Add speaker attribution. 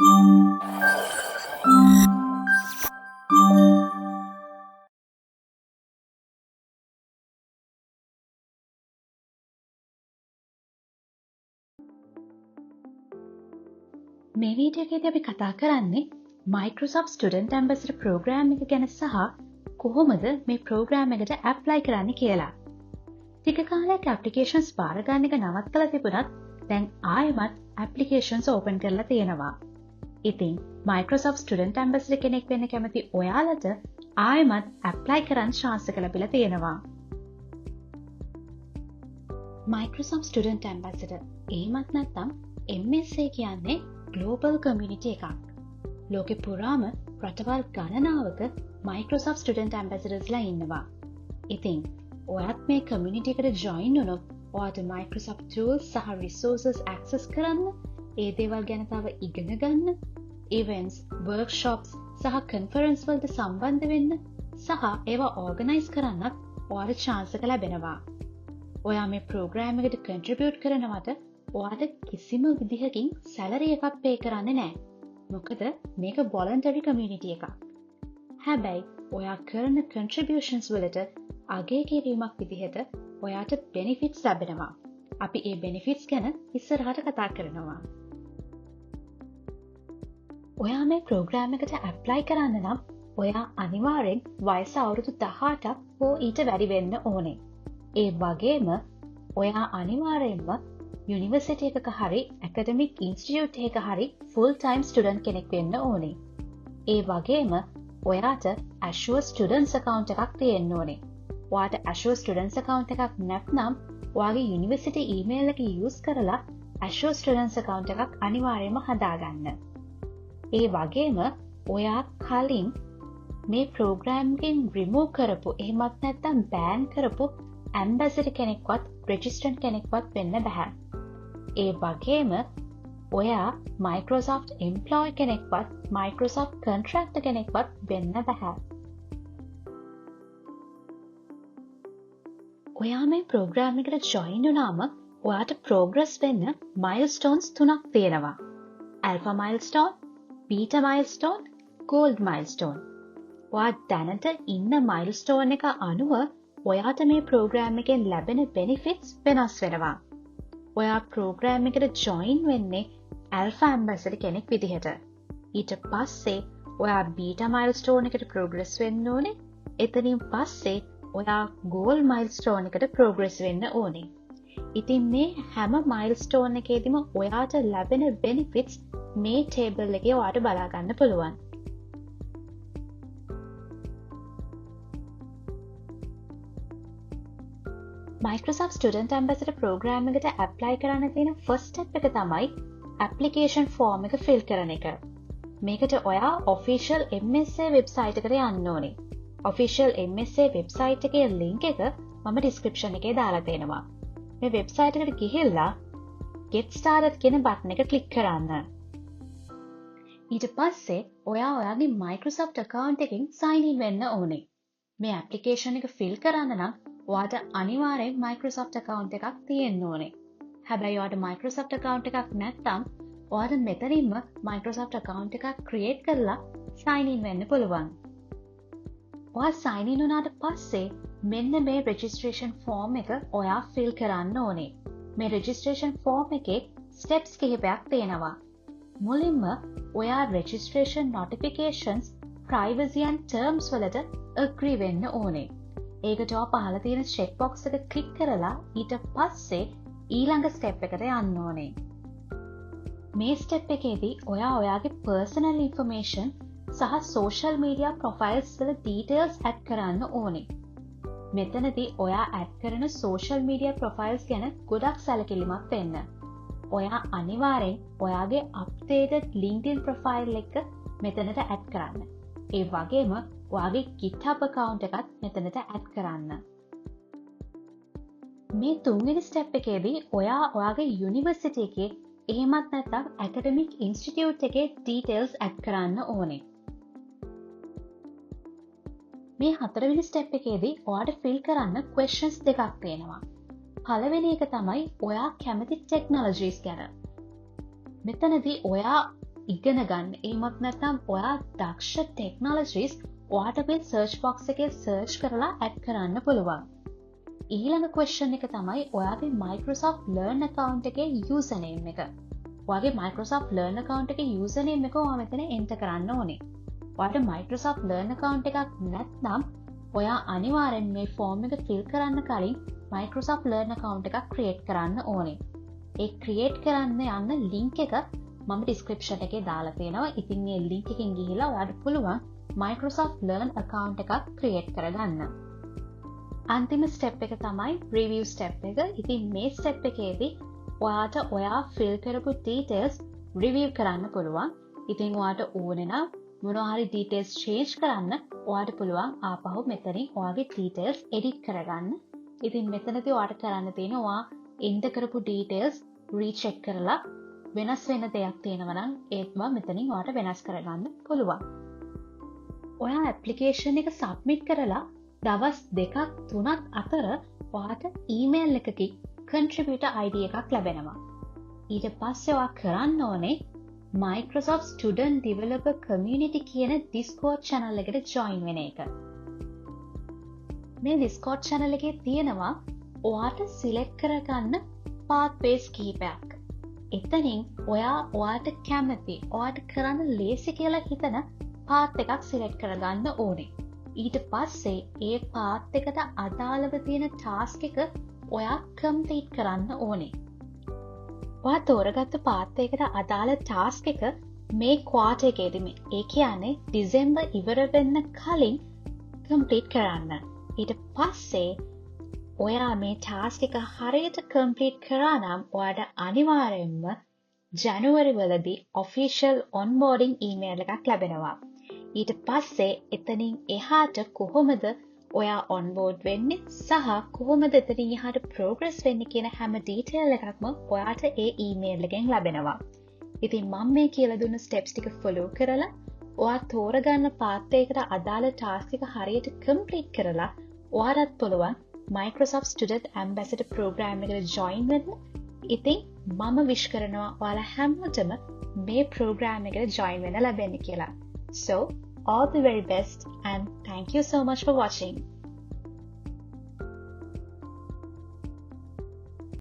Speaker 1: මේ වීඩියෝ එකේදී අපි කතා කරන්නේ Microsoft Student Ambassador Program එක ගැන සහ කොහොමද මේ ප්‍රෝග්‍රෑම් එකට ඇප්ලයි කරන්න කියලා. ටික කාලයක් ඇප්ලිකේෂන්ස් බාර ගන්න එක නවත්තලා තිබුණත් දැන් ආයෙමත් ඇප්ලිකේෂන්ස් ඕපන් කරලා තියෙනවා. ඉතින් Microsoft Student Ambassador කෙනෙක් වෙන්න කැමති ඔයාලට ආයෙමත් ඇප්ලයි කරන්න chance එක ලැබිලා තියෙනවා. Microsoft Student Ambassador එහෙමත් නැත්නම් MSA කියන්නේ ග්ලෝබල් කමියුනිටි එකක්. ලෝකෙ පුරාම රටවල් ගණනාවක Microsoft Student Ambassadorsලා ඉන්නවා. ඉතින් ඔයත් මේ කමියුනිටි එකට ජොයින් වුණොත් ඔයාට Microsoft tools සහ resources access කරන්න, ඒ දේවල් ගැන තව ඉගෙන ගන්න, events, workshops සහ conference වලට සම්බන්ධ වෙන්න සහ ඒවා organize කරන්නත් ඔයාට chance එක ලැබෙනවා. ඔයා මේ ප්‍රෝග්‍රෑම් එකට contribute කරනවට ඔයාට කිසිම විදිහකින් සැලරි එකක් පේ කරන්නේ නැහැ. මොකද මේක voluntary community එකක්. හැබැයි ඔයා කරන contributions වලට අගය කිරීමක් විදිහට ඔයාට benefits ලැබෙනවා. අපි ඒ benefits ගැන ඉස්සරහට කතා කරනවා. ඔයා මේ ප්‍රෝග්‍රෑම් එකට apply කරන්න නම් ඔයා අනිවාර්යෙන් වයස අවුරුදු 18ක් හෝ ඊට වැඩි වෙන්න ඕනේ. ඒ වගේම ඔයා අනිවාර්යෙන්ම යුනිවර්සිටි එකක හරි ඇකඩමික් ඉන්ස්ටිටියුට් එකක හරි ෆුල් ටයිම් ස්ටුඩන්ට් කෙනෙක් වෙන්න ඕනේ. ඒ වගේම ඔයාට Azure Students account එකක් තියෙන්න ඕනේ. ඔයාට Azure Students account එකක් නැත්නම් ඔයාගේ යුනිවර්සිටි ඊමේල් එක use කරලා Azure Students account එකක් අනිවාර්යයෙන්ම හදාගන්න. ඒ වගේම ඔයා කලින් මේ ප්‍රෝග්‍රෑම් එකෙන් remove කරපු එහෙමත් නැත්නම් ban කරපු ambassador කෙනෙක්වත් registrant කෙනෙක්වත් වෙන්න බෑ. ඒ වගේම ඔයා Microsoft employee කෙනෙක්වත් Microsoft contractor කෙනෙක්වත් වෙන්න බෑ. ඔයා මේ ප්‍රෝග්‍රෑම් එකට join වුණාම ඔයාට progress වෙන්න milestones 3ක් තියෙනවා. alpha milestone, beta milestone, gold milestone. ඔයා දැනට ඉන්න milestone එක අනුව ඔයාට මේ ප්‍රෝග්‍රෑම් එකෙන් ලැබෙන benefits වෙනස් වෙනවා. ඔයා ප්‍රෝග්‍රෑම් එකට join වෙන්නේ alpha ambassador කෙනෙක් විදිහට. ඊට පස්සේ ඔයා beta milestone එකට progress වෙන්න ඕනේ. එතනින් පස්සේ ඔයා gold milestone එකට progress වෙන්න ඕනේ. ඉතින් මේ හැම milestone එකේදීම ඔයාට ලැබෙන benefits මේ table එකේ ඔයාට බලා ගන්න පුළුවන්. Microsoft Student Ambassador Program එකට apply කරන්න තියෙන first step එක තමයි application form එක fill කරන එක. මේකට ඔයා official MSA website එකට යන්න ඕනේ. official MSA website එකේ link එක මම description එකේ දාලා තියෙනවා. මේ website එකට ගිහිල්ලා get started කියන button එක click කරන්න. ඊට පස්සේ ඔයා ඔයාගේ Microsoft account එකෙන් sign in වෙන්න ඕනේ. මේ application එක fill කරන්න නම් ඔයාට අනිවාර්යෙන් Microsoft account එකක් තියෙන්න ඕනේ. හැබැයි ඔයාට Microsoft account එකක් නැත්නම් ඔයාට මෙතනින්ම Microsoft account එකක් create කරලා sign in වෙන්න පුළුවන්. ඔයා sign in වුණාට පස්සේ මෙන්න මේ registration form එක ඔයා fill කරන්න ඕනේ. මේ registration form එකේ steps කිහිපයක් තියෙනවා. මුලින්ම ඔයා registration notifications, privacy and terms වලට agree වෙන්න ඕනේ. ඒකට ඔයා පහළ තියෙන check box එක click කරලා ඊට පස්සේ ඊළඟ step එකට යන්න ඕනේ. මේ step එකේදී ඔයා ඔයාගේ personal information සහ social media profiles වල details add කරන්න ඕනේ. මෙතනදී ඔයා add කරන social media profiles ගැන ගොඩක් සැලකිලිමත් වෙන්න. ඔයා අනිවාර්යෙන් ඔයාගේ updated LinkedIn profile එක මෙතනට add කරන්න. ඒ වගේම ඔයාගේ GitHub account එකත් මෙතනට add කරන්න. මේ තුන්වෙනි step එකේදී ඔයා ඔයාගේ university එකේ එහෙමත් නැත්නම් academic institute එකේ details add කරන්න ඕනේ. මේ හතරවෙනි step එකේදී ඔයාට fill කරන්න questions දෙකක් තියෙනවා. පළවෙනි එක තමයි ඔයා කැමති technologies ගැන. මෙතනදී ඔයා ඉගෙන ගන්න. එහෙමත් නැත්නම් ඔයා දක්ෂ ටෙක්නොලොජිස් ඔයාට මේ සර්ච් බොක්ස් එකේ සර්ච් කරලා ඇඩ් කරන්න පුළුවන්. ඊළඟ question එක තමයි ඔයාගේ Microsoft Learn account එකේ username එක. ඔයාගේ Microsoft Learn account එකේ username එක ඔයා මෙතන enter කරන්න ඕනේ. ඔයාට Microsoft Learn account එකක් නැත්නම් ඔයා අනිවාර්යෙන් මේ form එක fill කරන්න කලින් Microsoft Learn account එකක් create කරන්න ඕනේ. ඒ create කරන්න යන්න link එක මම description එකේ දාලා තියෙනවා. ඉතින් මේ link එකෙන් ගිහිල්ලා ඔයාට පුළුවන් Microsoft Learn account එකක් create කරගන්න. අන්තිම step එක තමයි review step එක. ඉතින් මේ step එකේදී ඔයාට ඔයා fill කරපු details review කරන්න පුළුවන්. ඉතින් ඔයාට ඕනේ නම් මොනවා හරි details change කරන්න ඔයාට පුළුවන් ආපහු මෙතනින් ඔයාගේ details edit කරගන්න. ඉතින් මෙතනදී ඔයාට කරන්න තියෙන්නේ ඔයා enter කරපු details recheck කරලා වෙනස් වෙන දෙයක් තියෙනවා නම් ඒත් මෙතනින් ඔයාට වෙනස් කරගන්න පුළුවන්. ඔයා application එක submit කරලා දවස් 2-3 අතර ඔයාට email එකකින් contributor ID එකක් ලැබෙනවා. ඊට පස්සේ ඔයා කරන්න ඕනේ Microsoft Student Developer Community කියන Discord channel එකට join වෙන එක. මේ Discord channel එකේ තියෙනවා ඔයාට select කරගන්න pathways කිහිපයක්. එතනින් ඔයාට කැමති, ඔයාට කරන්න ලේසි කියලා හිතන path එකක් select කරගන්න ඕනේ. ඊට පස්සේ ඒ path එකට අදාළව තියෙන task එක ඔයා complete කරන්න ඕනේ. ඔයා තෝරගත්ත path එකට අදාළ task එක මේ quarter එකේදීම, ඒ කියන්නේ December ඉවර වෙන්න කලින් complete කරන්න. ඊට පස්සේ ඔයා මේ task එක හරියට complete කරා නම් ඔයාට අනිවාර්යෙන්ම ජනවරි වලදී official onboarding email එකක් ලැබෙනවා. ඊට පස්සේ එතනින් එහාට කොහොමද ඔයා onboard වෙන්නේ සහ කොහොමද එතනින් එහාට progress වෙන්නේ කියන හැම detail එකක්ම ඔයාට ඒ email එකෙන් ලැබෙනවා. ඉතින් මම මේ කියලා දුන්න steps ටික follow කරලා ඔයා තෝරගන්න path එකකට අදාළ task එක හරියට complete කරලා ඔයාටත් පුළුවන් Microsoft Student Ambassador Program එකට join වෙන්න. ඉතින් මම wish කරනවා ඔයාලා හැමෝටම මේ program එකට join වෙන්න ලැබෙන්න කියලා. So, all the very best and thank you so much for watching.